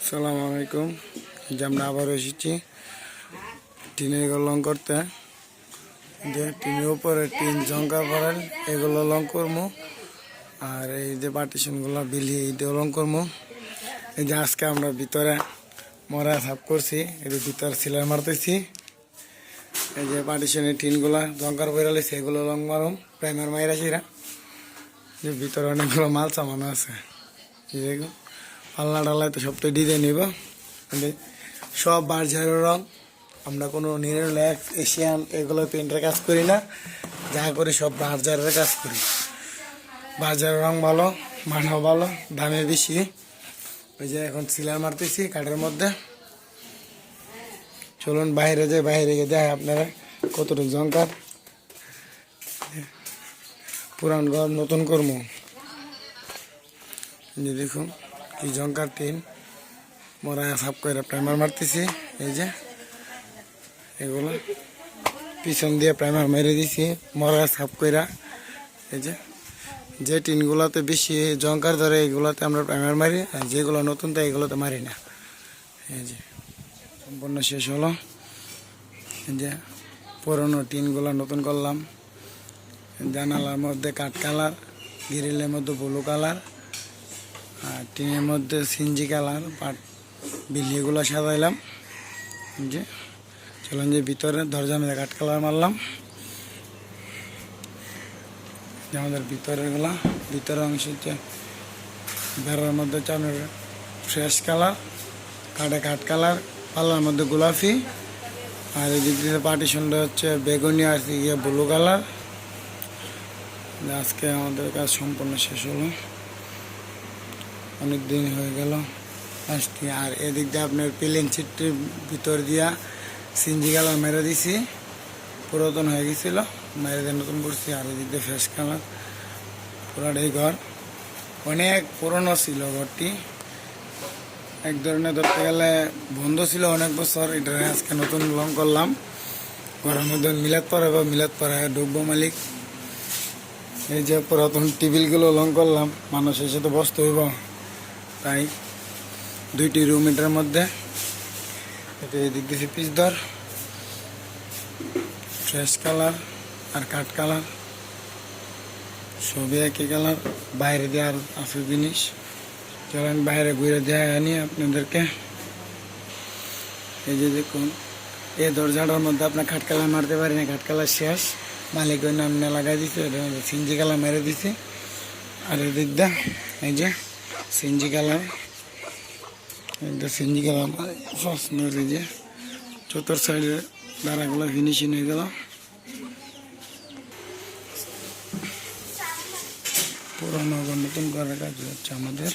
আসসালামু আলাইকুম। যে আমরা আবার এসেছি টিনের লং করতে। যে টিনের উপরে টিন জঙ্কা পড়েন এগুলো লং করবো, আর এই যে পার্টিশনগুলো বিলি এইটাও লং করবো। এই যে আজকে আমরা ভিতরে মরা সাফ করছি, এর ভিতরে সিলার মারতেছি। এই যে পার্টিশনের টিনগুলা জঙ্কার পড়ে রয়েছে, এগুলো লং মারুম প্রাইমার মাইরা সিরা। যে ভিতরে অনেকগুলো মাল সামানো আছে, দেখুন পাল্লা ডালায় তো সবটাই ডিজাইন নিব। সব বার্জারের রং, আমরা কোনো নিরলেক্স এশিয়ান এগুলো পেন্টের কাজ করি না, যা করি সব বার্জারের কাজ করি। বার্জারের রং ভালো, মানও ভালো, দামে বেশি। ওই যে এখন সিলার মারতেছি কাঠের মধ্যে। চলুন বাইরে যাই, বাইরে গিয়ে দেয় আপনারা কতটুকু জঙ্কার। পুরান ঘর নতুন কর্ম, যে দেখুন কি জঙ্কার টিন মরা সাফ করে প্রাইমার মারতেছি। এই যে এগুলো পিছন দিয়ে প্রাইমার মেরে দিছি মরা সাফ কইরা। এই যে টিনগুলোতে বেশি জঙ্কার ধরে এগুলোতে আমরা প্রাইমার মারি, আর যেগুলো নতুন তো এগুলোতে মারি না। এই যে সম্পূর্ণ শেষ হলো। এই যে পুরোনো টিনগুলো নতুন করলাম। জানালার মধ্যে কাঠ কালার, গ্রিলের মধ্যে ব্লু কালার, আর টিনের মধ্যে সিনজি কালার পাট বিলিগুলো সাজাইলাম। যে চলুন যে ভিতরে দরজা মেরে কাঠ কালার মারলাম। যে আমাদের ভিতরেরগুলা ভিতরের অংশ হচ্ছে বেড়ার মধ্যে চানের ফ্রেশ কালার, কাঠে কাঠ কালার, পাল্লার মধ্যে গোলাপি, আর এই দিক দিয়ে পার্টিশনটা হচ্ছে বেগুনি আর গিয়ে ব্লু কালার। আজকে আমাদের কাজ সম্পূর্ণ শেষ হলো, অনেক দিন হয়ে গেল আসতে। আর এদিক দিয়ে আপনার প্লেন সিটের ভিতর দিয়া সিনজি কালার মেরে দিছি, পুরাতন হয়ে গেছিল, মেরে দিয়ে নতুন করছি। আর এদিক দিয়ে ফ্রেশ কালার। পুরাটাই ঘর অনেক পুরনো ছিল, ঘরটি এক ধরনের ধরতে গেলে বন্ধ ছিল অনেক বছর। এটা আজকে নতুন রং করলাম। ঘরের মধ্যে মিলাদ পড়ায় ঢুকবো মালিক। এই যে পুরাতন টেবিলগুলো রং করলাম, মানুষের সাথে বসতে হইব, তাই দুইটি রুম এটার মধ্যে। এটা এদিক দিয়েছে পিচধর ফ্রেশ কালার আর কাঠ কালার, সবই একই কালার। বাইরে দিয়ে আর আছে জিনিস, চলেন বাইরে ঘুরে দেওয়া আনি আপনাদেরকে। এই যে দেখুন এই দরজাটার মধ্যে আপনার কাঠ কালার মারতে পারি না, কাঠ কালার শেষ, মালিক ওই নাম লাগাই দিচ্ছে, এটা সিনজি কালার মেরে দিছে। আর এদিক দা এই যে CNG colour, CNG colour first মেরে যে চতুর সাইডে দাঁড়াগুলো ফিনিশিং হয়ে গেল। পুরোনো নতুন করার কাজ হচ্ছে আমাদের।